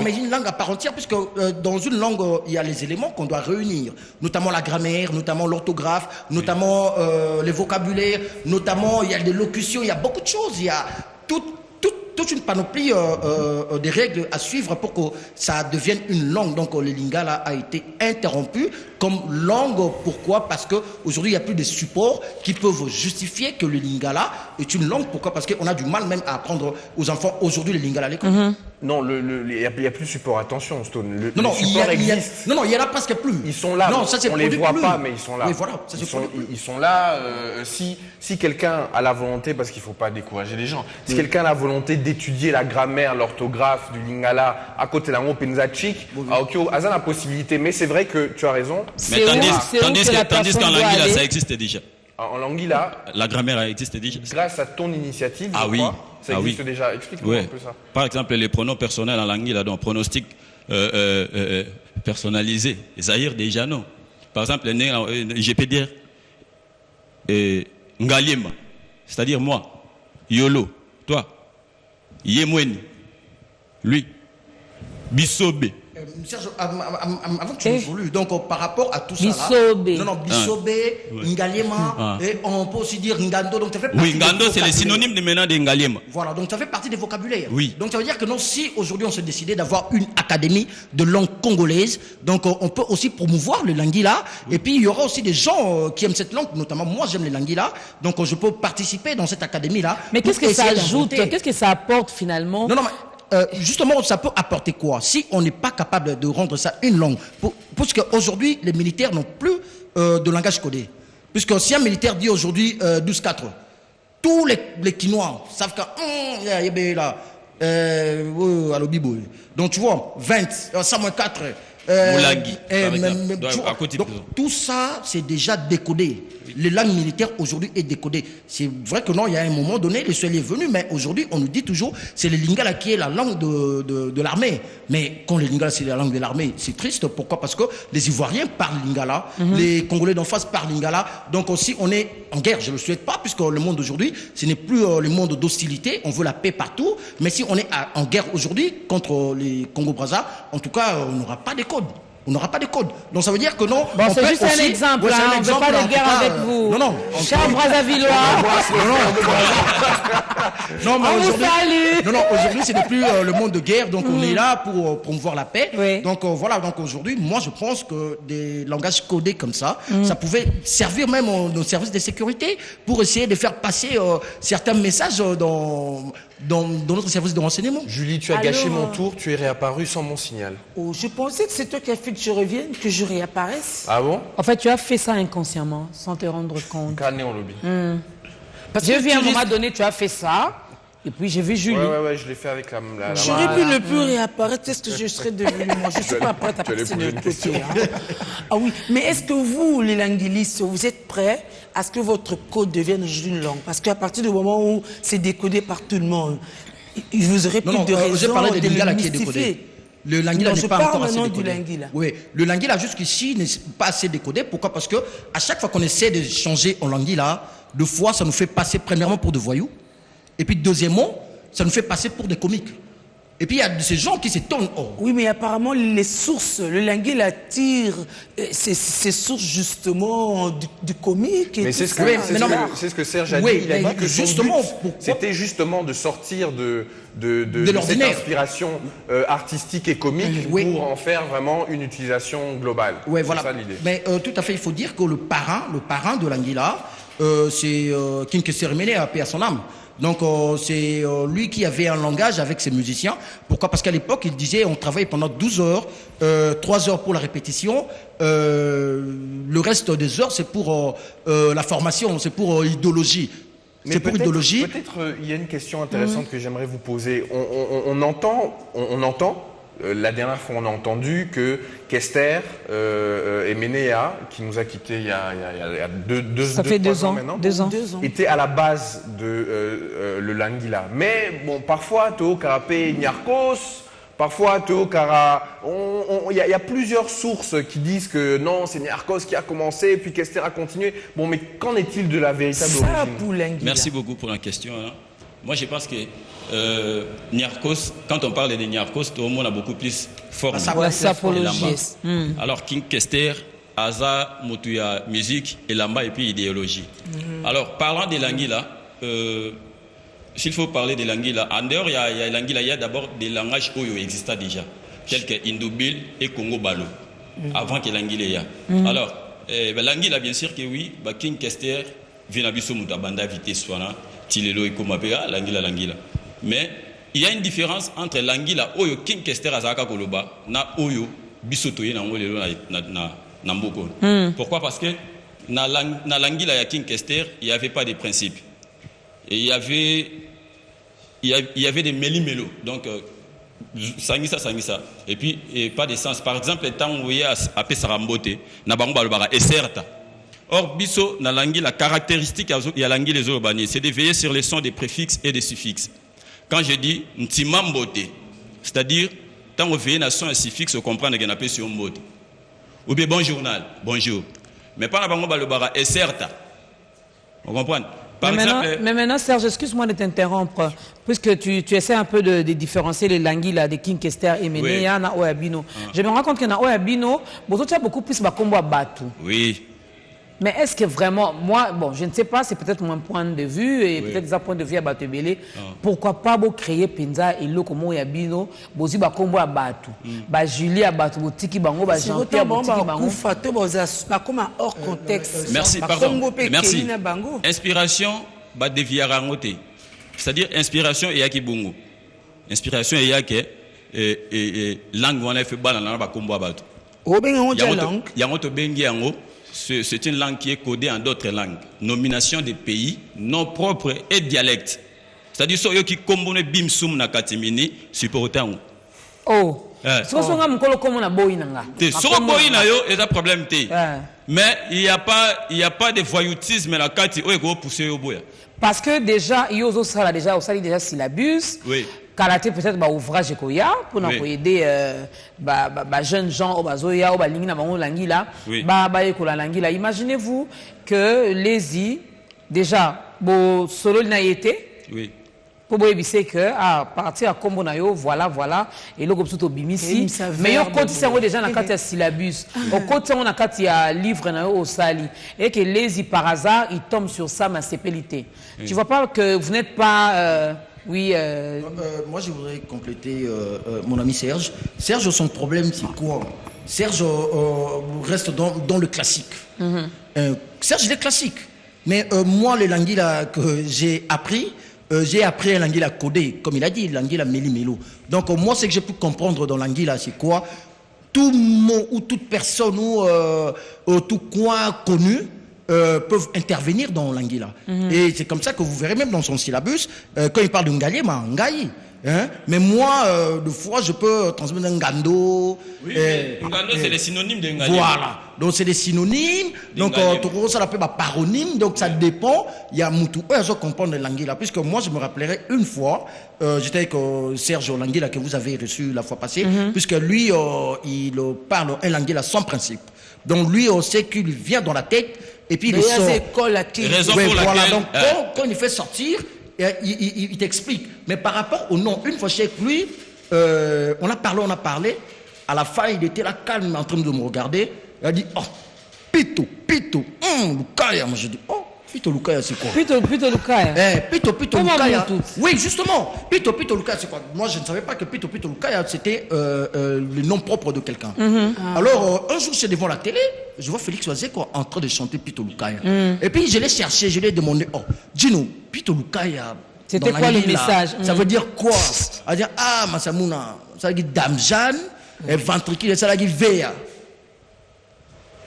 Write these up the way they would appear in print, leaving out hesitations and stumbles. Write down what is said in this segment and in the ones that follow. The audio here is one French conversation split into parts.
mais une langue à part entière, puisque dans une langue, il y a les éléments qu'on doit réunir, notamment la grammaire, notamment l'orthographe, notamment les vocabulaires, notamment il y a des locutions, il y a beaucoup de choses, il y a toute une panoplie des règles à suivre pour que ça devienne une langue. Donc le lingala a été interrompu comme langue. Pourquoi? Parce qu'aujourd'hui, il n'y a plus de supports qui peuvent justifier que le lingala est une langue. Pourquoi? Parce qu'on a du mal même à apprendre aux enfants aujourd'hui le lingala à l'école. Non, il n'y a plus de support. Attention, Stone. Non, il y en a presque plus. Ils sont là. Non, ça, on ne les voit plus. pas, mais ils sont là. Oui, voilà, ça, ils sont là. Si quelqu'un a la volonté, parce qu'il ne faut pas décourager les gens, si quelqu'un a la volonté d'étudier la grammaire, l'orthographe du lingala à côté de la langue Penzachik, Azan a la possibilité. Mais c'est vrai que tu as raison. Mais tandis qu'en Languila, ça existe déjà. En Languila, la grammaire existe déjà. Grâce à ton initiative, ça existe déjà. Explique-moi un peu ça. Par exemple, les pronoms personnels en Languila, donc pronostic personnalisé. Zahir déjà non. Par exemple, je peux dire Ngalima, c'est-à-dire moi, Yolo, toi, Yemweni, lui, Bissobe. Serge, avant que tu évolues, donc par rapport à tout ça là, Bissobe, Ngaliema, et on peut aussi dire Ngando, donc ça fait partie. Oui, Ngando c'est le synonyme de maintenant de Ngaliema. Voilà, donc ça fait partie des vocabulaires. Oui. Donc ça veut dire que non, si aujourd'hui on s'est décidé d'avoir une académie de langue congolaise, donc on peut aussi promouvoir le lingala, et puis il y aura aussi des gens qui aiment cette langue, notamment moi j'aime le lingala, donc je peux participer dans cette académie là. Mais qu'est-ce que ça ajoute, qu'est-ce que ça apporte finalement? Non, justement, ça peut apporter quoi? Si on n'est pas capable de rendre ça une langue, parce qu'aujourd'hui, les militaires n'ont plus de langage codé. Puisque si un militaire dit aujourd'hui 12-4, tous les Quinois savent que là, donc tu vois, 20, 104, donc, tout ça, c'est déjà décodé. Les langues militaires aujourd'hui est décodé. C'est vrai que non, il y a un moment donné, le soleil est venu, mais aujourd'hui, on nous dit toujours, c'est le lingala qui est la langue de l'armée. Mais quand le lingala, c'est la langue de l'armée, c'est triste. Pourquoi? Parce que les Ivoiriens parlent lingala, les Congolais d'en face parlent lingala. Donc si on est en guerre, je ne le souhaite pas, puisque le monde d'aujourd'hui, ce n'est plus le monde d'hostilité, on veut la paix partout. Mais si on est en guerre aujourd'hui contre les Congo-Brazza, en tout cas, on n'aura pas de code. On n'aura pas de code. Donc ça veut dire que non. Bon, c'est juste un exemple. Ouais, on ne veut pas de guerre avec vous. Non. Cher Brazzavillois. Non, mais aujourd'hui, ce n'est plus le monde de guerre. Donc on est là pour promouvoir la paix. Oui. Donc voilà. Donc aujourd'hui, moi je pense que des langages codés comme ça, ça pouvait servir même aux services de sécurité pour essayer de faire passer certains messages dans notre service de renseignement. Julie, tu as gâché mon tour, tu es réapparu sans mon signal. Oh, je pensais que c'est toi qui as fait que je revienne, que je réapparaisse. Ah bon? En fait, tu as fait ça inconsciemment, sans te rendre compte. Cané en lobby. Parce que j'ai vu à un moment donné, tu as fait ça, et puis j'ai vu Julie. Ouais, je l'ai fait avec la J'aurais pu ne plus réapparaître, est-ce que je serais devenue moi? Je ne suis pas prête à passer de l'autre côté. Ah oui, mais est-ce que vous, les linguistes, vous êtes prêts à ce que votre code devienne une langue? Parce qu'à partir du moment où c'est décodé par tout le monde, vous aurez plus de raison de le mystifier. Le lingala n'est pas encore assez décodé. Lingala. Oui, le lingala jusqu'ici n'est pas assez décodé. Pourquoi? Parce que à chaque fois qu'on essaie de changer en lingala, deux fois ça nous fait passer premièrement pour des voyous, et puis deuxièmement ça nous fait passer pour des comiques. Et puis il y a ces gens qui s'étonnent. Oui, mais apparemment les sources, le lingala tire ces sources justement du comique. Mais c'est ce que Serge a dit. Il a dit que justement, c'était justement de sortir de cette inspiration artistique et comique pour en faire vraiment une utilisation globale. Oui, voilà. C'est ça l'idée. Mais tout à fait, il faut dire que le parrain de l'Anguilla, c'est King Seremene, à paix à son âme. Donc c'est lui qui avait un langage avec ses musiciens. Pourquoi? Parce qu'à l'époque, il disait on travaille pendant 12 heures, 3 heures pour la répétition, le reste des heures c'est pour la formation, c'est pour idéologie. Mais peut-être il y a une question intéressante que j'aimerais vous poser. On entend, la dernière fois on a entendu que Kester et Ménéa, qui nous a quittés il y a deux ans maintenant, étaient à la base de le Lingala. Mais bon, parfois Théo Karapé Niarkos, parfois Théo Kara, il y a plusieurs sources qui disent que non, c'est Niarkos qui a commencé, puis Kester a continué. Bon, mais qu'en est-il de la véritable origine? Merci beaucoup pour la question. Moi, je pense que Niarchos, quand on parle de Niarchos, tout le monde a beaucoup plus forme. La sapologie. Alors King Kester, Aza, Motuya, musique, et Lamba et puis idéologie. Alors parlant de l'anguilla, s'il faut parler de l'anguilla, en dehors il y a l'anguilla, il y a d'abord des langages qui existent déjà, tels que Indoubil et Congo Balo, avant que l'anguilla y a. Alors, l'anguilla bien sûr que oui, King Kester, Vinabiso Mutabanda Vitesse Swana, Tilelo et Komapea, l'anguilla. Mais il y a une différence entre l'anguilla Oyo King Kester Azaka Koloba, na Oyo Bisotoye na Ngolelo na Mboko. Pourquoi? Parce que dans l'anguilla ya King Kester, il n'y avait pas de principe. Et il y avait des méli-mélo. Donc, Sangisa. Et puis, pas de sens. Par exemple, le temps où il y a appelé Sarambote, Nabangobalobara et certes. Or, Bisso, dans l'anguille, la caractéristique, il y a l'anguille les urbanistes, c'est de veiller sur les sons des préfixes et des suffixes. Quand je dis Ntimambote, c'est-à-dire, tant on veille sur un suffixe, on comprend qu'il y a un sur Mbote. Ou bien bon journal, bonjour. Mais pas Nabangobalobara et certes. On comprend? Mais maintenant, Serge, excuse-moi de t'interrompre, puisque tu essaies un peu de différencier les langues de King Kester et Ménéa na Oyabino. Je me rends compte que dans Oyabino, tu as beaucoup plus de combo à battre. Oui. Mais est-ce que vraiment, moi, bon, je ne sais pas, c'est peut-être mon point de vue et peut-être un point de vue à Batebele. Pourquoi pas créer Penza et le comme Oyabino, bozi ba combo à battre, ba Julie à battre, botiki bango, ba Jean-Pierre botiki bango. Comme hors contexte. Merci, pardon. Merci. Inspiration, ba deviarangote. C'est-à-dire inspiration et yaki bongo. Inspiration et yaki langue on a fait banana ba combo à battre. Yangoto bengi yango. C'est une langue qui est codée en d'autres langues. Nomination des pays, noms propres et dialectes. C'est-à-dire, ceux qui combinent bimsum na katimini, supportant. Oh. Si on a un comme na boinanga. Si on boina yo, il y a un problème. Mais il n'y a pas de voyoutisme la kati où il pousser au boya. Parce que déjà, il y a déjà syllabus. Oui. Karaté peut-être ba ouvrage koya pour nous aider jeunes gens au bazoya au balingi na bango langila ba ekola langila. Imaginez-vous que les déjà bo solo na été pour boyebise que à partir à combo na yo voilà et le groupe tout bimisi mais yo côté c'est déjà na carte syllabus au côté on a carte ya livre na yo au sali et que les par hasard ils tombent sur ça ma sépélité. Tu vois pas que vous n'êtes pas moi, je voudrais compléter mon ami Serge. Serge, son problème, c'est quoi? Serge reste dans le classique. Serge, il est classique. Mais moi, les langues que j'ai appris un languilla codé, comme il a dit, languilla méli-mélo. Donc, moi, ce que j'ai pu comprendre dans languilla, c'est quoi? Tout mot ou toute personne ou tout coin connu peuvent intervenir dans l'anguilla. Et c'est comme ça que vous verrez même dans son syllabus, quand il parle de Ngali, Ngai. Mais moi, de fois, je peux transmettre un Ngando. Oui, Ngando, c'est les synonymes de Ngali. Voilà. Donc, c'est des synonymes. Donc, ça l'appelle paronyme. Donc, ça dépend. Il y a Moutou. Je comprends l'anguilla. Puisque moi, je me rappellerai une fois, j'étais avec Serge Languilla que vous avez reçu la fois passée. Puisque lui, il parle un languilla sans principe. Donc, lui, on sait qu'il vient dans la tête. Et puis il sort. Raison pour laquelle, donc quand il fait sortir, il t'explique. Mais par rapport au nom, une fois chez lui, on a parlé. À la fin, il était là calme, en train de me regarder. Il a dit, oh, Pito, Lukaya. Moi je dis, oh, Pito Lukaya, c'est quoi? Pito Lukaya. Pito Lukaya. Oui, justement. Pito Lukaya, c'est quoi? Moi, je ne savais pas que Pito Lukaya, c'était le nom propre de quelqu'un. Alors, un jour, c'est devant la télé. Je vois Félix Oazeko en train de chanter Pito Lukaya. Et puis, je l'ai cherché, je lui ai demandé, oh, dis-nous, Pito Lukaya. C'était quoi le message? Ça veut dire quoi? Ça veut dire, ah, Massamouna, ça veut dire Dame Jeanne, et ventricule, ça veut dire Véa.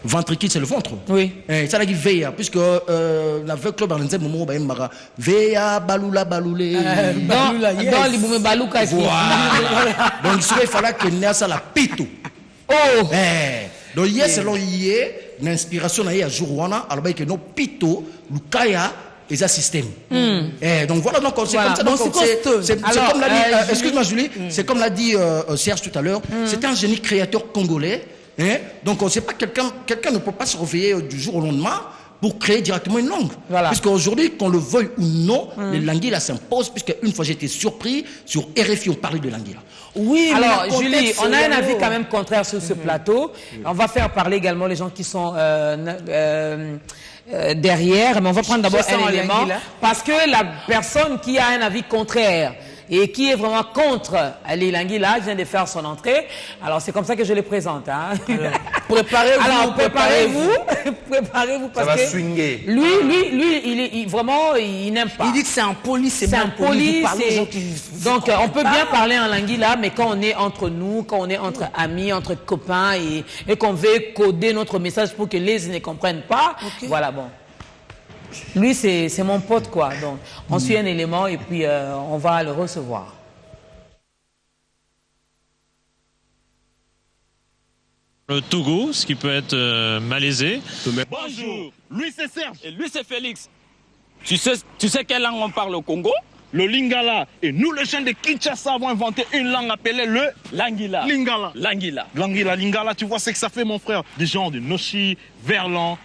Ventricule, c'est le ventre. Oui. Ça veut dire Véa, puisque l'aveugle club organisé moment Véa, Baloula, Baloulé. Dans l'Iboumé Balouka. Voilà. Donc, il fallait que nous ça la Pito. Oh! Donc, hier, selon hier, l'inspiration a jour alors que nos Pito, Lukaya, et ça système. Donc voilà, donc c'est comme ça. Donc c'est comme l'a dit, excuse-moi Julie, c'est comme l'a dit Serge tout à l'heure, c'est un génie créateur congolais. Donc c'est pas quelqu'un ne peut pas se réveiller du jour au lendemain pour créer directement une langue. Voilà. Puisqu'aujourd'hui, qu'on le veuille ou non, le Lingala s'impose, puisque une fois j'étais surpris, sur RFI, on parlait de Lingala. Oui, alors mais Julie, on a un avis quand même contraire sur ce plateau. On va faire parler également les gens qui sont derrière, mais on va prendre d'abord un élément, parce que la personne qui a un avis contraire et qui est vraiment contre les Lingala vient de faire son entrée. Alors c'est comme ça que je les présente. Hein. Préparez-vous. Alors préparez-vous, préparez-vous parce ça va que swinguer. lui, vraiment, il n'aime pas. Il dit que c'est un poli, c'est un poli. Donc on peut bien pas. parler en Lingala, mais quand on est entre nous, quand on est entre amis, entre copains et qu'on veut coder notre message pour que les ne comprennent pas, voilà, bon. Lui, c'est mon pote, quoi. Donc, on suit un élément et puis on va le recevoir. Le Togo, ce qui peut être malaisé. Bonjour, lui c'est Serge. Et lui, c'est Félix. Tu sais quelle langue on parle au Congo? Le Lingala. Et nous, les gens de Kinshasa, avons inventé une langue appelée le Lingala. Lingala. Lingala. Lingala, tu vois ce que ça fait, mon frère? Des gens de Noshi, Verlan.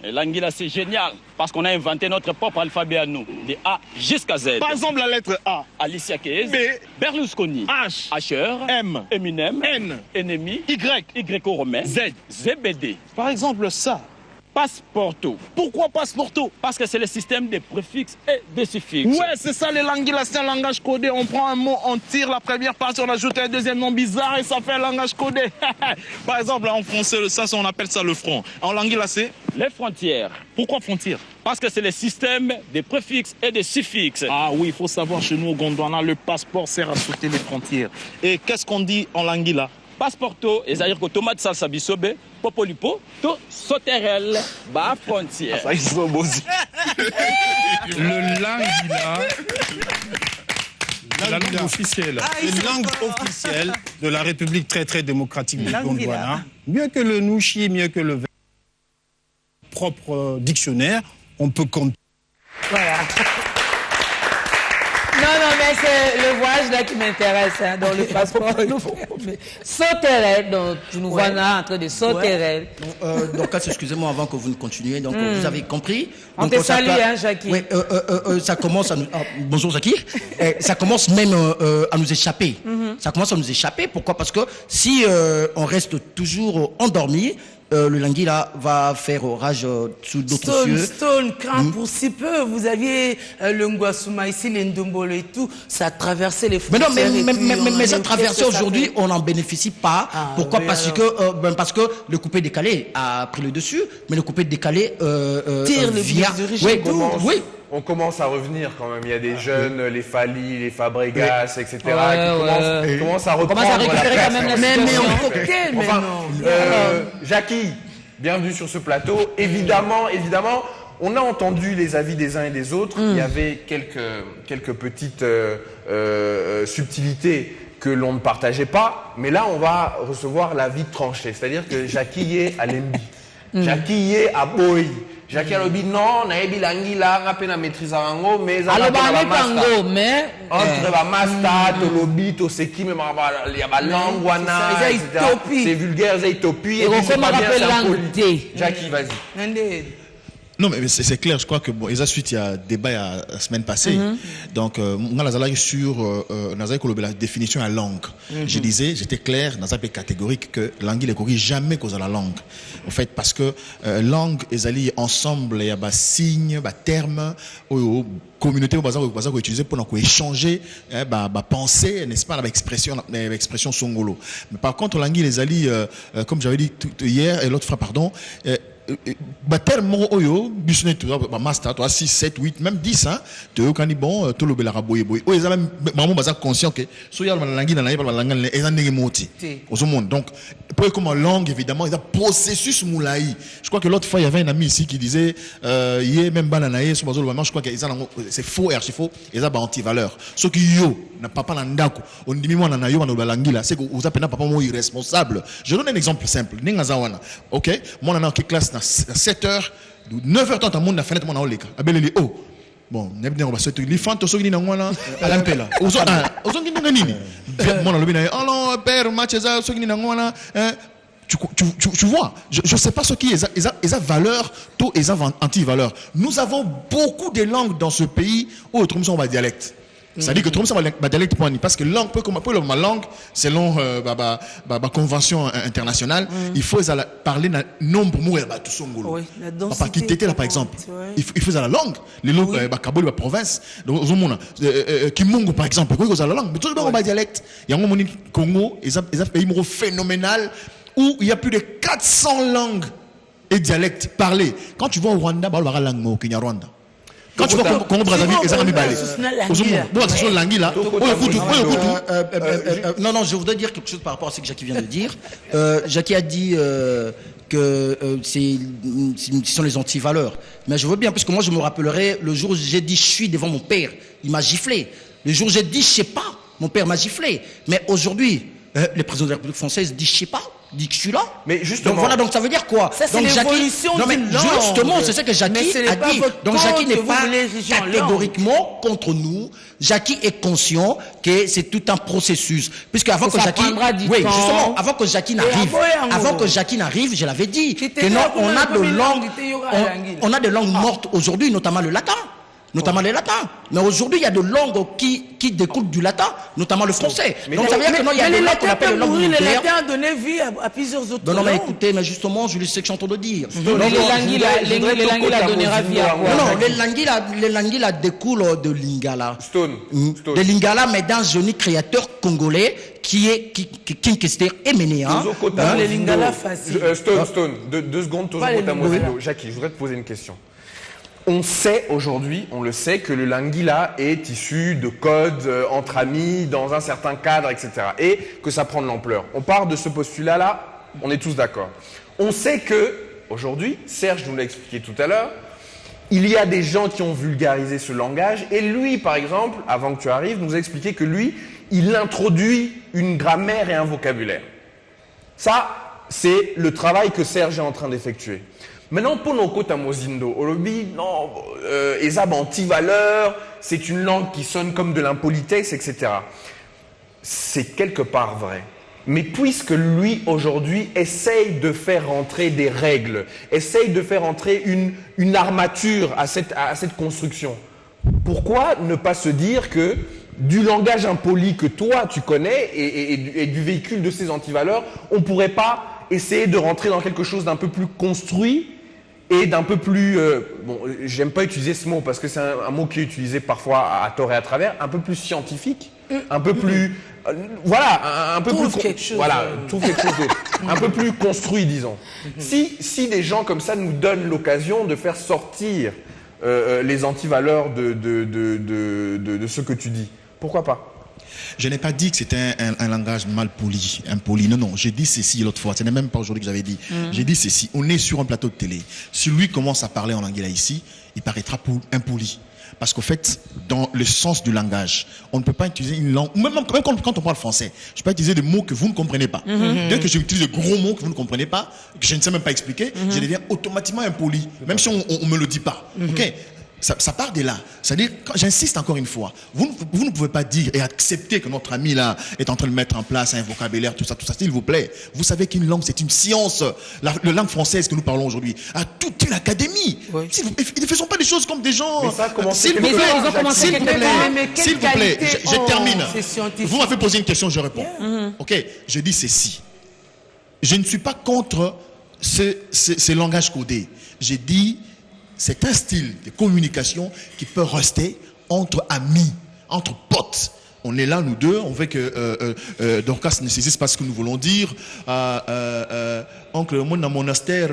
Lingala, c'est génial parce qu'on a inventé notre propre alphabet à nous, de A jusqu'à Z. Par exemple, la lettre A. Alicia Keys, B. Berlusconi, H. Asher, M. Eminem, N. Ennemi, Y. Y-Romain, Z. ZBD. Par exemple, ça. Passeporto. Pourquoi Passeporto? Parce que c'est le système des préfixes et des suffixes. Ouais, c'est ça, les Lingala, c'est un langage codé. On prend un mot, on tire la première partie, on ajoute un deuxième nom bizarre et ça fait un langage codé. Par exemple, en français, ça, on appelle ça le front. En Lingala, c'est Les frontières. Pourquoi frontière? Parce que c'est le système des préfixes et des suffixes. Ah oui, il faut savoir, chez nous au Gondwana, le passeport sert à sauter les frontières. Et qu'est-ce qu'on dit en Lingala? Passeporto, c'est-à-dire que tomate salsa bisobe, popolipo, to soterel, ba frontière. Ça, ils sont beaux. Le Lingala, la langue officielle, une langue officielle de la République très démocratique du Gondwana. Mieux que le Nushi, mieux que le propre dictionnaire, on peut compter. Voilà. Non, mais c'est le voyage là qui m'intéresse, hein, dans le passeport. Sauterelle, donc tu nous vois là en train de sauterelle. Donc, excusez-moi avant que vous ne continuiez. Donc, vous avez compris. On te salue, hein, Jackie. Oui, ça commence à nous... bonjour, Jackie. Ça commence même à nous échapper. Ça commence à nous échapper. Pourquoi? Parce que si on reste toujours endormi, le Lingala va faire orage sous d'autres cieux. Stone, craint pour si peu. Vous aviez le Ngwasuma ici, les Ndombolo et tout. Ça a traversé les frontières. Mais ça traversé aujourd'hui, on n'en bénéficie pas. Pourquoi? Parce que le coupé décalé a pris le dessus, mais le coupé décalé tire le via... Oui. On commence à revenir quand même. Il y a des jeunes, les Fali, les Fabregas, etc. qui commencent à reprendre à récupérer la quand même la place. Mais en cocktail, mais non. Jackie, bienvenue sur ce plateau. Évidemment, on a entendu les avis des uns et des autres. Il y avait quelques petites subtilités que l'on ne partageait pas. Mais là, on va recevoir l'avis tranché. C'est-à-dire que Jackie est à Lembi. Jackie est à Boy. Jackie alobi non, na yebi Lingala, nga pe na maîtrise ango, mais ça va pango, mais entre ba master, to lobi, to seki, mais il y a ba langue wana, c'est vulgaire, c'est utopie, et puis c'est pas bien symbolique. Jackie, vas-y. Non, mais c'est clair, je crois que bon, et suite, il y a débat la semaine passée. Donc, moi, sur la définition à langue. Je disais, j'étais clair, dans un peu catégorique, que langue, il ne corrige jamais cause à la langue. En fait, parce que langue, ils allaient ensemble, il y a des signes, des termes, communauté au bazar qu'on utiliser pour échanger pensée, n'est-ce pas, l'expression songolo. Mais par contre, langue, les alliés, comme j'avais dit hier et l'autre fois, pardon, terme oyo business master 3 6 7 8 même 10 hein de okani bon to lobela boye boye o ezala maman baza conscient que so ya la langue na yeba la langue eza ndenge moti au monde. Donc pour comme langue évidemment il y a processus moulai. Je crois que l'autre fois il y avait un ami ici qui disait yé même bananaye so bazolo je crois que c'est faux et archi faux et ça ba anti-valeur ce qui yo na papa na ndako on dit moi na yo na langue là c'est que vous appelez papa moi irresponsable. Je donne un exemple simple ninga zawana. OK moi na qui classe à 7h, 9h30 à mon fenêtre mon oleka. Abeleli oh. Bon, n'ebne on va se li fanto so na ngwana ala mpela. Ozo ozongi nini? Mon lobi na alors père match ça so na ngwana Tu vois, je ne sais pas ce qui est les valeur, tout les anti-valeur. Nous avons beaucoup de langues dans ce pays où autrement on va dialecte. C'est-à-dire que tout le monde va dialecte parce que langue, ma langue, selon la convention internationale, il faut parler d'un nombre de tout son golo. Par par exemple, il faut la langue, les langues, la province, Kimungu par exemple, il faut la langue, mais tout le monde va dialecte. Il y a un Congo, ils ont un pays phénoménal où il y a plus de 400 langues et dialectes parlés. Quand tu vas au Rwanda, il y a la langue au Rwanda. Quand tu vas au Congo Brazzaville, ils ont mis balé. Non, je voudrais dire quelque chose par rapport à ce que Jackie vient de dire. Jackie a dit que ce sont les anti-valeurs. Mais je veux bien, parce que moi je me rappellerai le jour où j'ai dit je suis devant mon père, il m'a giflé. Le jour où j'ai dit je sais pas, mon père m'a giflé. Mais aujourd'hui, le président de la République française dit je sais pas. Dit que je suis là. Mais justement. Donc voilà, donc ça veut dire quoi? Ça, c'est l'évolution d'une langue. Justement, c'est ce que Jackie a dit. Donc Jackie n'est pas catégoriquement contre nous. Jackie est conscient que c'est tout un processus. Puisque avant que Jackie. Oui, justement, avant que Jackie n'arrive, je l'avais dit. Que non, on a des langues mortes aujourd'hui, notamment le latin. Notamment les latins. Mais aujourd'hui, il y a des langues qui découlent du latin, notamment le français. Donc ça veut dire que non, il y a des langues qu'on appelle les langues militaires. Le latin a donné vie à plusieurs autres langues. Non, mais écoutez, mais justement, je sais ce que je suis en train de dire. Les langues donnera vie à quoi? Non, les langues découlent de Lingala. De Lingala, mais d'un génie créateur congolais qui est King Kester et Ménéa. Les Lingala facile. Stone, 2 secondes, Jackie, je voudrais te poser une question. On sait aujourd'hui, on le sait, que le Lingala est issu de codes entre amis, dans un certain cadre, etc. Et que ça prend de l'ampleur. On part de ce postulat-là, on est tous d'accord. On sait que, aujourd'hui, Serge nous l'a expliqué tout à l'heure, il y a des gens qui ont vulgarisé ce langage. Et lui, par exemple, avant que tu arrives, nous a expliqué que lui, il introduit une grammaire et un vocabulaire. Ça, c'est le travail que Serge est en train d'effectuer. Maintenant, pour nos côtes à Mozindo, Olobi, non, Ezab anti-valeur, c'est une langue qui sonne comme de l'impolitesse, etc. C'est quelque part vrai. Mais puisque lui, aujourd'hui, essaye de faire rentrer des règles, essaye de faire rentrer une armature à cette construction, pourquoi ne pas se dire que du langage impoli que toi, tu connais, et du véhicule de ces anti-valeurs, on ne pourrait pas essayer de rentrer dans quelque chose d'un peu plus construit et d'un peu plus, bon, j'aime pas utiliser ce mot parce que c'est un mot qui est utilisé parfois à tort et à travers, un peu plus scientifique, un peu plus, voilà, un peu plus, voilà, trouve quelque chose d'autre, un peu plus construit, disons. Si des gens comme ça nous donnent l'occasion de faire sortir les antivaleurs de ce que tu dis, pourquoi pas? Je n'ai pas dit que c'était un langage mal poli, impoli. Non, j'ai dit ceci l'autre fois. Ce n'est même pas aujourd'hui que j'avais dit. J'ai dit ceci. On est sur un plateau de télé. Si lui commence à parler en lingala ici, il paraîtra impoli. Parce qu'au fait, dans le sens du langage, on ne peut pas utiliser une langue, même quand on parle français, je peux pas utiliser des mots que vous ne comprenez pas. Dès que j'utilise de gros mots que vous ne comprenez pas, que je ne sais même pas expliquer, je deviens automatiquement impoli, même si on me le dit pas. Ok? Ça part de là. C'est-à-dire, j'insiste encore une fois, vous ne pouvez pas dire et accepter que notre ami là est en train de mettre en place un vocabulaire, tout ça, s'il vous plaît. Vous savez qu'une langue, c'est une science. La langue française que nous parlons aujourd'hui a toute une académie. Oui. Ne faisons pas les choses comme des gens. Mais ça, comment s'il vous plaît, je termine. Vous m'avez posé une question, je réponds. Ok, je dis ceci. Je ne suis pas contre ce langage codé. J'ai dit, c'est un style de communication qui peut rester entre amis, entre potes. On est là, nous deux, on veut que Dorcas ne saisisse pas ce que nous voulons dire. Oncle, mon monastère,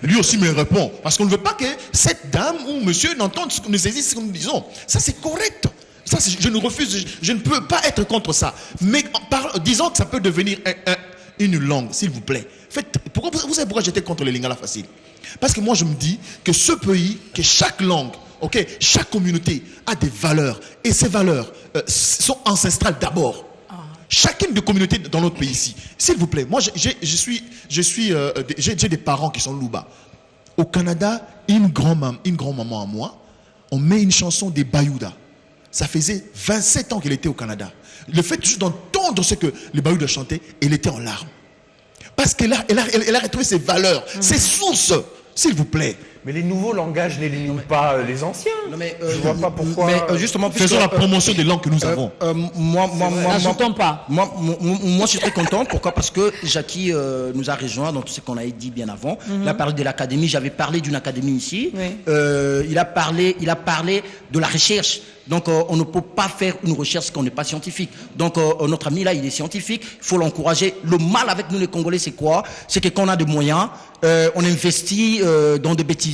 lui aussi me répond. Parce qu'on ne veut pas que cette dame ou monsieur n'entende ce que nous saisisse ce que nous disons. Ça, c'est correct. Ça, je ne refuse, je ne peux pas être contre ça. Mais disons que ça peut devenir une langue, s'il vous plaît. Vous savez pourquoi j'étais contre les lingala faciles? Parce que moi je me dis que ce pays, que chaque langue, chaque communauté a des valeurs. Et ces valeurs sont ancestrales d'abord. Chacune des communautés dans notre pays ici. S'il vous plaît, moi j'ai des parents qui sont louba. Au Canada, une grand-maman à moi, on met une chanson des Bayouda. Ça faisait 27 ans qu'elle était au Canada. Le fait juste d'entendre ce que les Bayoudou chantaient, elle était en larmes. Parce qu'elle a retrouvé ses valeurs, ses sources, s'il vous plaît. Mais les nouveaux langages n'éliminent pas les anciens. Non, mais, je vois pas pourquoi. Mais justement, faisons la promotion des langues que nous avons. N'ajoutons pas. Moi, je suis très content. Pourquoi? Parce que Jackie nous a rejoint dans tout ce qu'on a dit bien avant. Il a parlé de l'académie. J'avais parlé d'une académie ici. Oui. Il a parlé de la recherche. Donc, on ne peut pas faire une recherche si on n'est pas scientifique. Donc, notre ami là, il est scientifique. Il faut l'encourager. Le mal avec nous les Congolais, c'est quoi? C'est que quand on a des moyens, on investit dans des bêtises.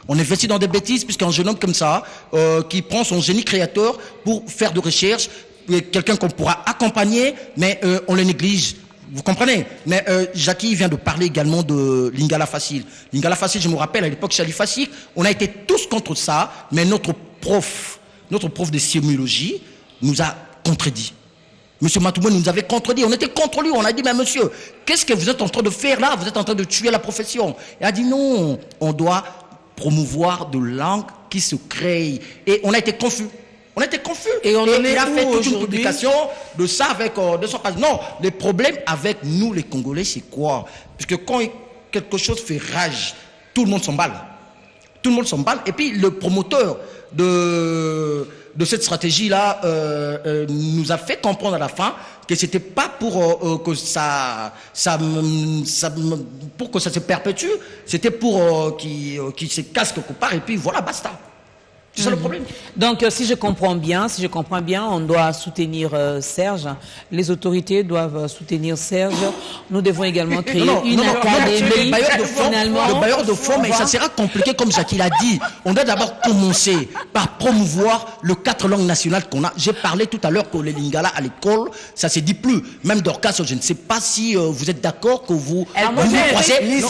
On investit dans des bêtises puisqu'un jeune homme comme ça, qui prend son génie créateur pour faire de recherche, quelqu'un qu'on pourra accompagner, mais on le néglige. Vous comprenez? Mais Jackie vient de parler également de Lingala Facile. Lingala Facile, je me rappelle, à l'époque, Chali Facile, on a été tous contre ça, mais notre prof de sémiologie nous a contredit. Monsieur Matoumou nous avait contredit, on était contre lui, on a dit, mais monsieur, qu'est-ce que vous êtes en train de faire là? Vous êtes en train de tuer la profession. Il a dit non, on doit promouvoir de langues qui se créent. Et on a été confus. On était confus. Et il a fait toute une publication de ça avec 200 pages. Non, le problème avec nous, les Congolais, c'est quoi? Parce que quand quelque chose fait rage, tout le monde s'emballe. Tout le monde s'emballe. Et puis le promoteur de cette stratégie-là nous a fait comprendre à la fin que c'était pas pour que ça se perpétue, c'était pour qu'il se casse quelque part et puis voilà, basta. C'est ça le problème. Donc, si je comprends bien, on doit soutenir Serge. Les autorités doivent soutenir Serge. Nous devons également créer une académie. Le bailleur de fonds, mais ça sera compliqué comme Jackie l'a dit. On doit d'abord commencer par promouvoir les 4 langues nationales qu'on a. J'ai parlé tout à l'heure que les Lingala à l'école, ça se dit plus. Même Dorcas, je ne sais pas si vous êtes d'accord que vous croisez.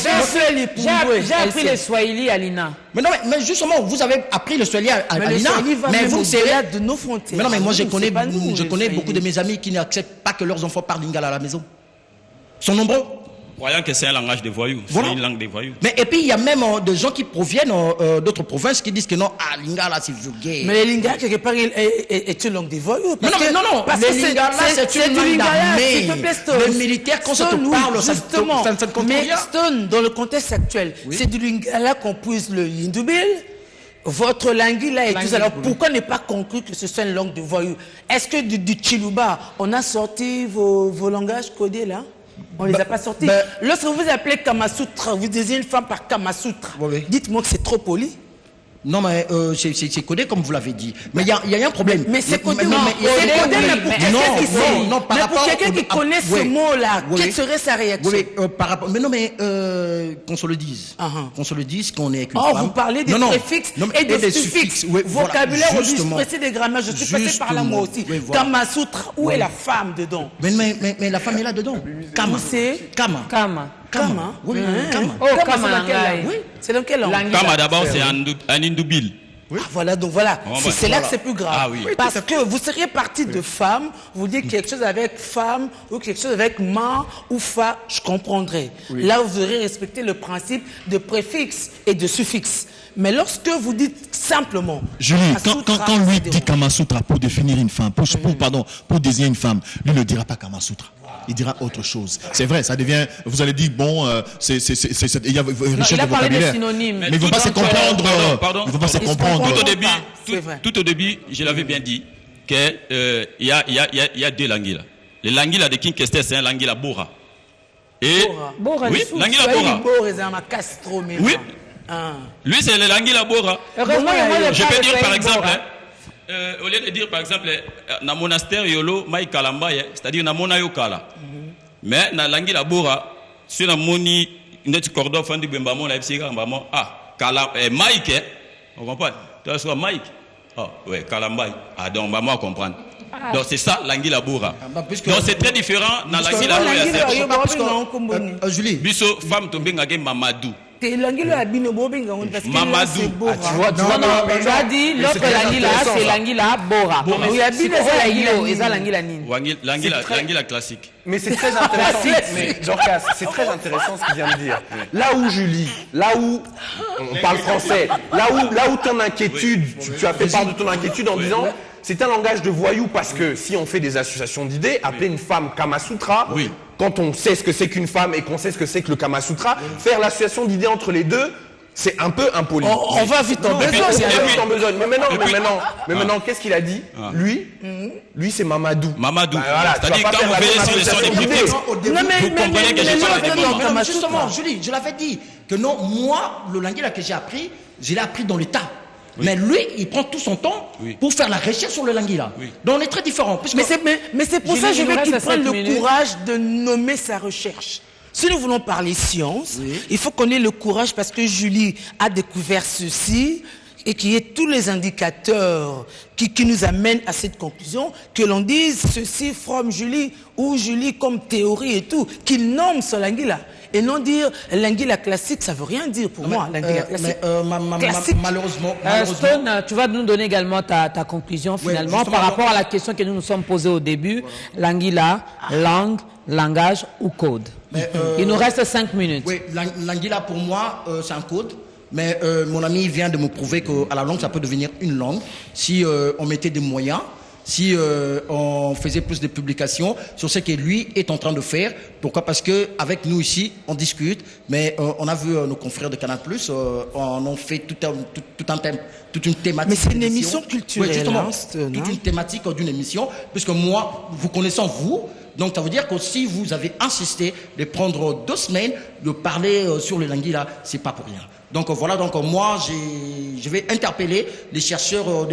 J'ai appris le Swahili à l'INA. Mais non, mais justement, vous avez appris le Swahili à l'INA, mais vous serez de nos frontières. Mais non, mais moi je connais beaucoup de mes amis qui n'acceptent pas que leurs enfants parlent lingala à la maison. Ils sont nombreux. Croyant que c'est un langage de voyous, voilà. C'est une langue des voyous. Mais et puis il y a même des gens qui proviennent d'autres provinces qui disent que non, lingala c'est vulgaire. Mais le lingala quelque part est une langue des voyous. Non, le lingala c'est une langue d'armée. Les militaires quand ça te parle, ça ne compte rien. Mais Stone, dans le contexte actuel, c'est du lingala qu'on puise le hindoubil. Votre langue là et tout ça. Alors pourquoi ne pas conclure que ce soit une langue de voyous? Est-ce que du Chiluba, on a sorti vos langages codés là? On les a pas sortis. Lorsque vous appelez Kamasutra, vous disiez une femme par Kamasutra. Oui. Dites-moi que c'est trop poli. Non, mais c'est codé comme vous l'avez dit. Mais il y a un problème. Mais c'est codé. Non, mais pour quelqu'un qui connaît ce mot-là, quelle serait sa réaction? Par rapport. Mais non, mais qu'on se le dise. Qu'on se le dise qu'on est avec une femme. Vous parlez des préfixes et des suffixes. Vocabulaire au dispreté des grammaires. Je suis passé par là moi aussi. Kamasutra, où est la femme dedans? Mais la femme est là dedans. Kama. Kama. Oui, Kama. C'est dans quelle langue? Kama d'abord c'est un hindoubil. Oui. Ah, voilà, donc voilà, c'est là que c'est plus grave. Ah, oui. Parce que vous seriez parti de femme, vous dites quelque chose avec femme ou quelque chose avec ma ou fa, je comprendrais. Oui. Là, vous aurez respecté le principe de préfixe et de suffixe. Mais lorsque vous dites simplement... Julie, quand lui dit Kamasutra pour définir une femme, pour désigner une femme, lui ne dira pas Kamasutra. Il dira autre chose. C'est vrai, ça devient... Vous allez dire, bon, il y a une richesse de vocabulaire. Mais il ne faut pas se comprendre. Il ne faut pas se comprendre. Tout au début, je l'avais bien dit, qu'il y a 2 langues là. Les langues là de King Kester, c'est un langue là Bora. Et... Bora. Oui, langue là Bora. Oui. Lui, c'est le langue là Bora. Je peux dire par exemple... au lieu de dire par exemple na monastère yolo mai kalamba c'est-à-dire na mona yo kala mais na langi la bora sur na moni net cordon fandi bemba mon la psika mbamo kala Mike on comprend tu vois Mike ouais kalamba donc on va comprendre donc c'est ça langi la bora donc c'est très différent na langi la bora Julie biso femme tombenga ke Mamadou Mamadou. Tu as dit l'autre langue c'est langue là Bora. Il y a bien langue la classique. Mais c'est très intéressant. Mais Dorcas, c'est très intéressant ce qu'il vient de dire. Là où Julie, là où on parle français, là où ton inquiétude, tu as fait part de ton inquiétude en disant c'est un langage de voyou parce que si on fait des associations d'idées, appeler une femme Kama Sutra, quand on sait ce que c'est qu'une femme et qu'on sait ce que c'est que le Kama Sutra, faire l'association d'idées entre les deux, c'est un peu impoli. On va vite en besogne. Mais maintenant, qu'est-ce qu'il a dit? Lui, c'est Mamadou. Mamadou. Voilà, c'est-à-dire quand vous veillez sur les sons des préfixes, vous comprenez que non, justement, Julie, je l'avais dit que non, moi, le lingala que j'ai appris, je l'ai appris dans l'état. Mais lui, il prend tout son temps pour faire la recherche sur le lingala. Donc on est très différents. Mais c'est pour ça que je veux qu'il prenne le courage de nommer sa recherche. Si nous voulons parler science, il faut qu'on ait le courage parce que Julie a découvert ceci et qu'il y ait tous les indicateurs qui nous amènent à cette conclusion, que l'on dise ceci from Julie ou Julie comme théorie et tout, qu'il nomme ce lingala. Et non dire lingala classique, ça veut rien dire pour moi. Lingala classique. Malheureusement. Stone, tu vas nous donner également ta conclusion finalement par rapport à la question que nous nous sommes posée au début. Lingala, langue, langage ou code. Il nous reste 5 minutes. Oui, lingala pour moi, c'est un code. Mais mon ami vient de me prouver qu'à la langue, ça peut devenir une langue si on mettait des moyens, si on faisait plus de publications sur ce que lui est en train de faire. Pourquoi? Parce qu'avec nous ici, on discute, mais on a vu nos confrères de Canal+, on en fait tout un thème, toute une thématique. Mais c'est une émission culturelle. Oui, justement, toute une thématique d'une émission, puisque moi, vous connaissant vous, donc ça veut dire que si vous avez insisté de prendre 2 semaines, de parler sur le lingala, c'est pas pour rien. Donc voilà, donc moi je vais interpeller les chercheurs,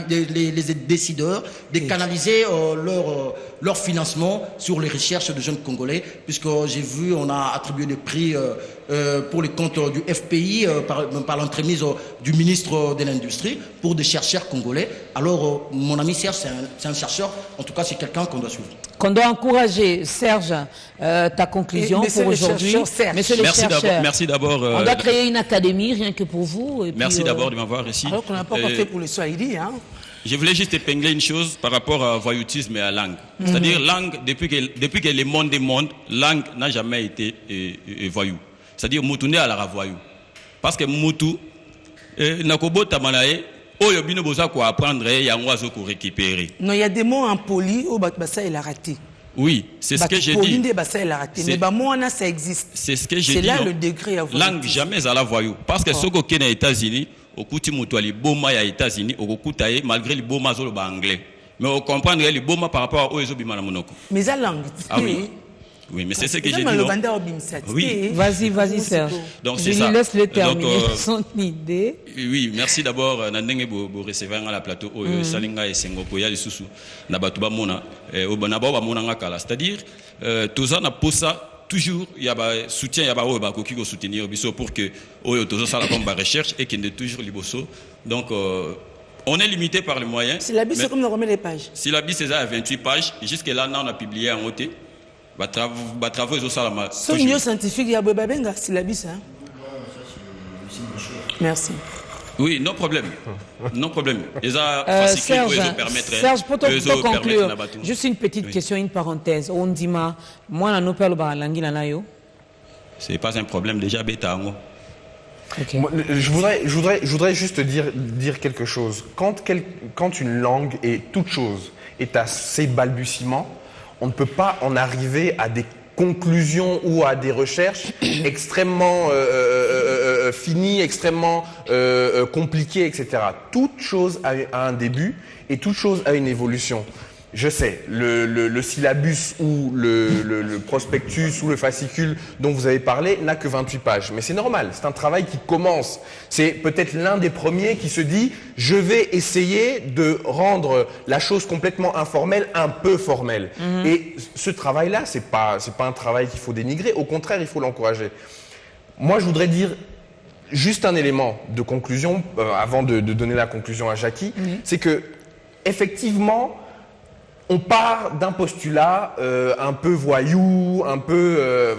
les décideurs, de canaliser leur financement sur les recherches de jeunes Congolais, puisque j'ai vu, on a attribué des prix pour les comptes du FPI par l'entremise du ministre de l'Industrie pour des chercheurs congolais. Alors mon ami Serge, c'est un chercheur, en tout cas c'est quelqu'un qu'on doit suivre. Qu'on doit encourager. Serge, ta conclusion pour aujourd'hui. Merci d'abord. On doit créer une académie rien que pour vous. Et merci d'abord de m'avoir ici. Alors qu'on n'a pas encore fait pour le Swahili. Hein. Je voulais juste épingler une chose par rapport à voyoutisme et à langue. C'est-à-dire langue, depuis que le monde est monde, langue n'a jamais été voyou. C'est-à-dire Moutoune à la voyou. Parce que Moutou, Nakobo Tamanae, Oyo bino boza ko apprendre ya ngwazo ko récupérer. Non, il y a des mots impolis au basa il a raté. Oui, c'est ce que j'ai dit. Mais moi ça existe. C'est ce que j'ai dit. C'est là le degré à langue jamais à la voyou parce que soko kena États-Unis, okuti mutu ali boma ya États-Unis, okuta malgré le boma zolo ba anglais. Mais on comprend le boma par rapport à ozo bimana monoko. Mais la langue. Ah oui. Oui, mais c'est ce que j'ai dit. Oui. Vas-y, Serge. Donc c'est ça. Laisse le terminer son idée. Oui, merci d'abord. Nandenge bo recevoir à la plateau. Salinga et Sengopo ya lisusu. Na batuba mona. Obana ba mona ngakala. C'est-à-dire, toza na posa toujours il y a soutien, il y a ba koki ko soutenir biso pour que oyo toza sala comme ba recherche et qu'il est toujours liboso. Donc on est limité par les moyens. Syllabus c'est comme on remet les pages. Syllabus c'est à 28 pages. Jusque là on a publié en OT. Travaux ils ont ça la son milieu scientifique il y a Benga syllabus hein. Merci. Oui, non problème. Non problème. Serge, pour te conclure, juste une petite question, une parenthèse. On dit moi nous parle balangi la nayo. C'est pas un problème déjà bêta. Okay. Je voudrais juste dire quelque chose. Quand une langue et toute chose est à ses balbutiements, on ne peut pas en arriver à des conclusions ou à des recherches extrêmement finies, extrêmement compliquées, etc. Toute chose a un début et toute chose a une évolution. Je sais, le syllabus ou le prospectus ou le fascicule dont vous avez parlé n'a que 28 pages. Mais c'est normal, c'est un travail qui commence. C'est peut-être l'un des premiers qui se dit « je vais essayer de rendre la chose complètement informelle un peu formelle ». Et ce travail-là, c'est pas un travail qu'il faut dénigrer, au contraire, il faut l'encourager. Moi, je voudrais dire juste un élément de conclusion, avant de donner la conclusion à Jackie, c'est que, effectivement, on part d'un postulat un peu voyou, un peu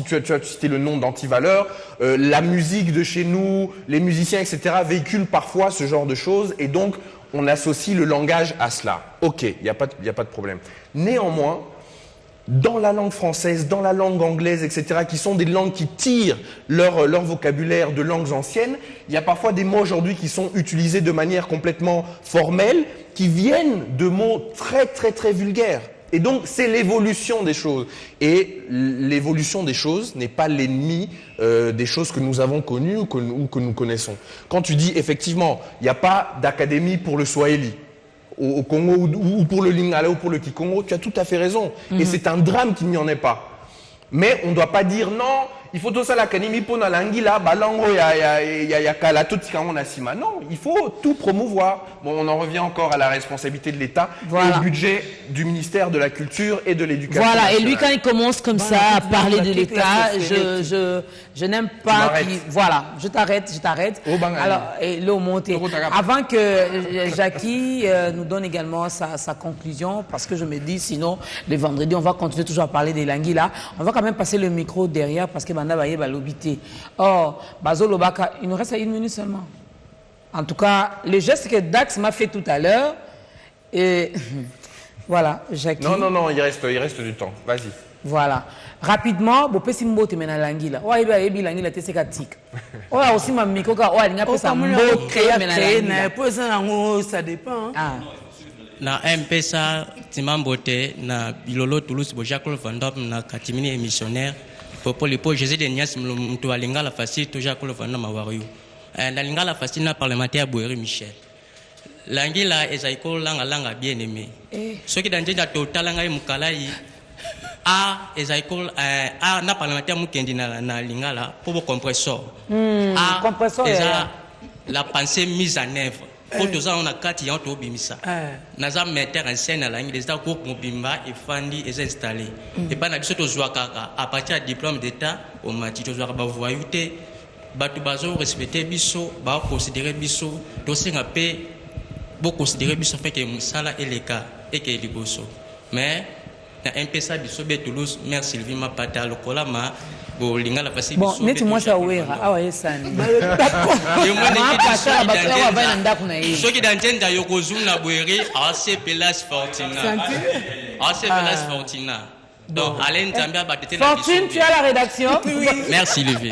tu as cité le nom d'antivaleur. La musique de chez nous, les musiciens, etc. véhiculent parfois ce genre de choses et donc on associe le langage à cela. Ok, il n'y a pas de problème. Néanmoins, dans la langue française, dans la langue anglaise, etc., qui sont des langues qui tirent leur vocabulaire de langues anciennes, il y a parfois des mots aujourd'hui qui sont utilisés de manière complètement formelle, qui viennent de mots très, très, très vulgaires. Et donc, c'est l'évolution des choses. Et l'évolution des choses n'est pas l'ennemi des choses que nous avons connues ou que nous connaissons. Quand tu dis, effectivement, il n'y a pas d'académie pour le Swahili, au Congo ou pour le Lingala ou pour le Kikongo, tu as tout à fait raison. Et c'est un drame qu'il n'y en ait pas. Mais on ne doit pas dire non, il faut tout ça l'académie pour la langila, balango ya kala tout on a sima. Non, il faut tout promouvoir. Bon, on en revient encore à la responsabilité de l'État et au budget du ministère de la Culture et de l'Éducation. Voilà, nationale. et lui quand il commence comme ça à parler de l'État, je n'aime pas qu'il... Voilà, je t'arrête. Alors, et l'eau montée. Avant que Jackie nous donne également sa conclusion, parce que je me dis, sinon, le vendredi, on va continuer toujours à parler des languila. On va quand même passer le micro derrière, parce que Banda Baye va l'obiter. Or, Bazo Lobaka, il nous reste à 1 minute seulement. En tout cas, le geste que Dax m'a fait tout à l'heure, et voilà, Jackie. Non, il reste du temps. Vas-y. Voilà. Rapidement, bo pesi mbote mena langila. Wa iba ebi langila te sekatik. Oya aussi ma miko ka oya linga pesa mbote mena langila. Posa nango ça dépend. Ah. Na MPSA timambote na bilolo Toulouse bojakolo vandom na katimini émissionnaire pour les pots Jésus de Nias mtu alingala facile toujours ko vandom mawario. Na lingala facile na parlementaire Boeri Michel. Langila ezaiko langa bien aimé. Ce qui dans déjà total langa mukalai a ezaiko a na parlementaire mukendi na lingala pour compresseur. Compresseur la pensée mise en œuvre. Pour tout ça, on a 4 ans au Bimisa. Naza metteur en scène à la ligne des États pour Mobimba et Fandi est installé. Et pas n'abîme surtout Zouakaka. À partir du diplôme d'État, on m'a dit que Zouakaba voyouté, Batubazo respecter Bisso, Ba considérer Bisso, dossier n'a pas beaucoup considérer Bisso fait que Moussala est le cas et que est Bosso. Mais dans un PSA Bisso de Toulouse, merci Sylvie Mapata, le Kolama. Bon, nettement ça ouera. Ah ouais, ça. Ce qui d'antenne da Yokozuna Boeri, AC Pelas Fortina. AC Pelas Fortina. Donc, Alain Zambia battait la Fortune, tu as la rédaction. Merci, Lévi.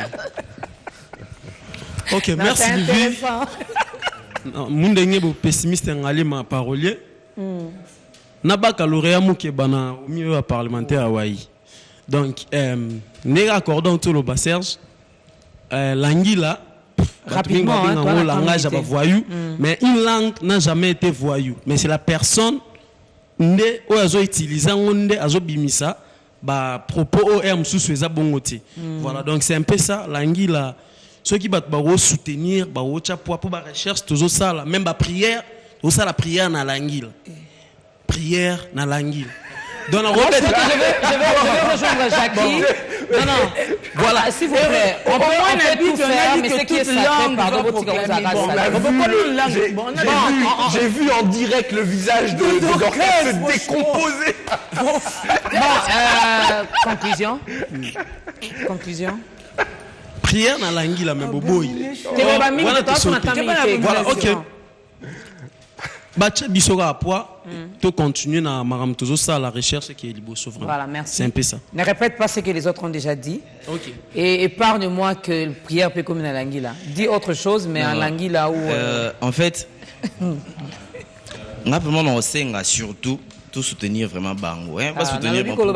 Ok, merci, Lévi. Mundenge bo pessimiste ngali ma parolier. Nabaka lauréat mukebana au milieu parlementaire à Hawaï. Donc, nous accordons tout le bas Serge. L'anguilla, rapidement, un langage voyou, mais une langue n'a jamais été voyou. Mais c'est la personne qui a utilisé bimisa, propos OM sous ces abongotés. Voilà, donc c'est un peu ça. L'anguilla, ceux qui vont soutenir, pour la recherche, toujours ça, même la prière, tout ça la prière dans l'anguilla. Prière dans l'anguilla. Donc, je vais rejoindre Jackie. Non. Voilà, s'il vous plaît. On peut tout faire, mais ce qui est sacré, pardon, j'ai vu en direct le visage de Dorcas se décomposer. Conclusion. Prière dans l'anguille, mais boboy. Voilà, ok. Bacha Bissora à poids, tu continues dans Maram toujours ça, la recherche qui est libre souverain. Voilà, merci. C'est un peu ça. Ne répète pas ce que les autres ont déjà dit. Ok. Et épargne-moi que la prière peut comme une languilla. Dis autre chose, mais en languilla où. En fait, on sait surtout tout soutenir vraiment Bango. Pas soutenir Bango.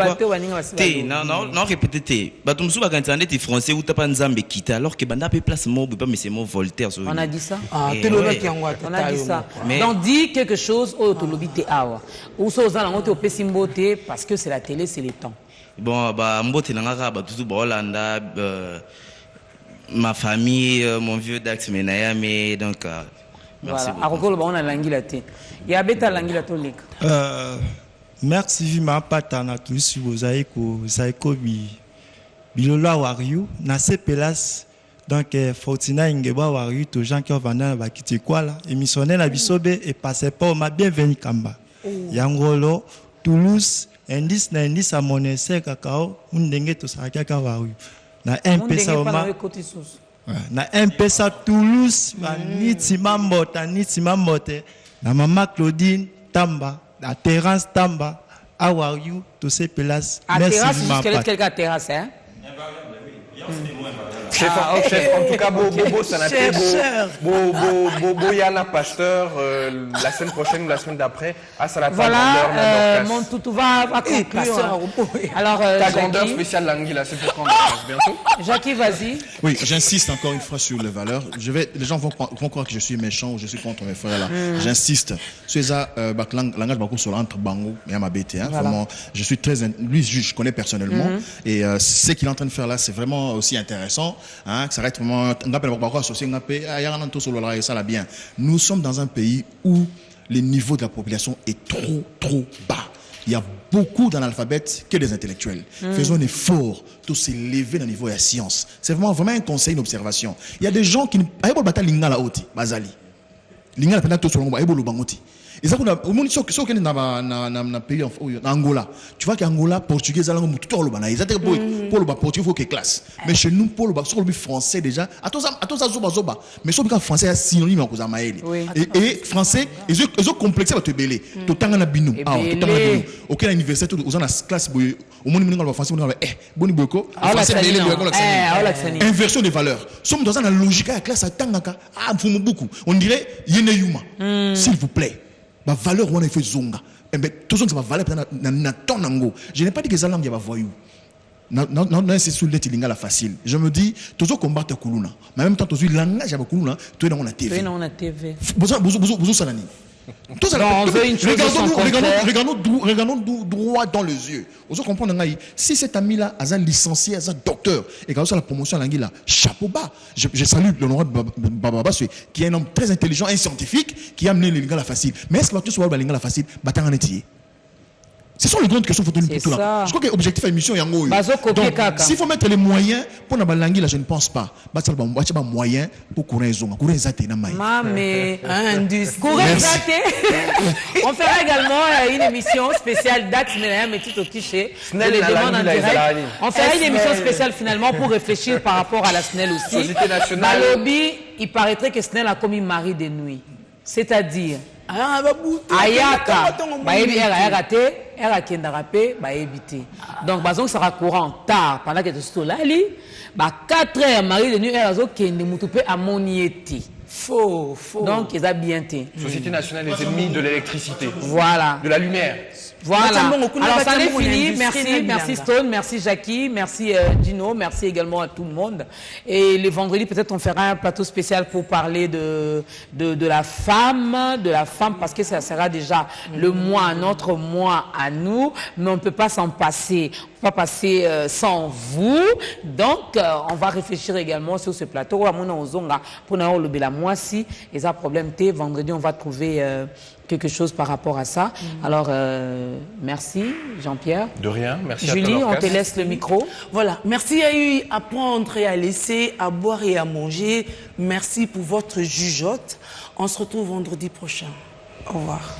Non, répétez. Batumsu va quand on français ou t'as pas nzambe quitte alors que banda peut place mot mais c'est mot Voltaire. On a dit ça. On a dit ça. Donc dis quelque chose au tolobité awa. Ou so za lango te opesimbote parce que c'est la télé, c'est les temps. Bon mbote nanga ba tout Holanda ma famille mon vieux Dax Menaya mais donc merci beaucoup. Merci Vima Patana tous vous avez Bilola Wariou na Pelas donc Fortina Ingeba Wariou tous gens qui ont vendu ba kiti quoi là émissionné na bisobe et passé pas ma bienvenue Kamba Yangolo Toulouse indice na indice à monnaie cacao ndenge to sakaka Wariou na MPSA na MPSA Toulouse niti mambote na Mama Claudine Tamba na Terence Tamba how are you, to ces places. À terrasse, jusqu'à quelqu'un à terrasse, hein? Chef, en tout cas, Bobo Sanaté, Boyana Pasteur, la semaine prochaine ou la semaine d'après, à Salata. Voilà, mon toutou va conclure. Alors, ta grandeur spéciale Languila, c'est pour quand bientôt? Jackie, vas-y. Oui, j'insiste encore une fois sur les valeurs. Les gens vont croire que je suis méchant ou je suis contre mes frères là. J'insiste. C'est ça, langage beaucoup sur entre Bango et Amabété. Vraiment, je suis très, lui, je connais personnellement et ce qu'il est en train de faire là, c'est vraiment aussi intéressant. Hein, ça reste vraiment. Nous sommes dans un pays où le niveau de la population est trop bas. Il y a beaucoup d'analphabètes que des intellectuels. Faisons un effort de s'élever dans le niveau de la science. C'est vraiment un conseil, une observation. Il y a des gens qui ne peuvent pas l'ingala oti, bazali. L'ingala peut être sur le bangoti. Et ça, au monde, si on est dans un pays en Angola, tu vois qu'Angola, portugais, ils ont tout le bana. Ils ont pour le portugais, il faut qu'il classe. Mais chez nous, pour le sur le français déjà, à tous ça zoba. Mais sur le français, c'est synonyme à cause de et français, ils ont complexé à te belé. Tout le temps, on a binou. Aucun université, aux gens de classe, au monde, on a français, on a boni boko. Inversion des valeurs. Nous sommes dans une logique à la classe à Tangaka. Ah, il faut beaucoup. On dirait Yeneyuma. S'il vous plaît. Ma valeur, on a fait zonga. Mais tout ça, c'est ma valeur. Je n'ai pas dit que ça langue va voyou. Non, c'est sous le tilinga la facile. Je me dis, tous les combats de Kuluna. Mais en même temps, tous les langages de Kuluna, tu es dans la TV. Tu es dans la TV. Vous salani. Regardons droit dans les yeux. Vous comprenez, si cet ami-là a un licencié, a un docteur, et quand la promotion à l'anguille, chapeau bas. Je salue l'honorable Baba qui est un homme très intelligent et scientifique qui a amené les gars la facile. Mais est-ce que tu sois la facile, battant en étier? Ce sont les grandes questions qu'il faut tenir pour tout là. Je crois que l'objectif de l'émission est en haut. Donc, s'il faut mettre les moyens pour la langue, là, je ne pense pas. Il y a des moyens pour courir les ondes. Courir les athées. Mais, on fera également une émission spéciale date, mais tout au cliché. On fera une émission spéciale finalement pour réfléchir par rapport à la SNEL aussi. Balobi, il paraîtrait que SNEL a commis mari de nuit. C'est-à-dire, Ayaka, donc, ça sera courant tard pendant que tu es là. 4 heures, Marie de nuit, elle a ammoniété. Faux. Donc, ils ont bien été. Société nationale des ennemis de l'électricité. Voilà. De la lumière. Voilà. Alors, ça est fini. Merci Stone, merci Jackie, merci Dino, merci également à tout le monde. Et le vendredi, peut-être on fera un plateau spécial pour parler de la femme, parce que ça sera déjà le mois, notre mois à nous, mais on ne peut pas s'en passer. On ne peut pas passer sans vous. Donc, on va réfléchir également sur ce plateau. Pour le mois si, et ça problème, vendredi, on va trouver quelque chose par rapport à ça. Alors, merci Jean-Pierre. De rien, merci Julie, à toi. On te laisse le micro. Voilà, merci à eu à prendre et à laisser, à boire et à manger. Merci pour votre jugeote. On se retrouve vendredi prochain. Au revoir.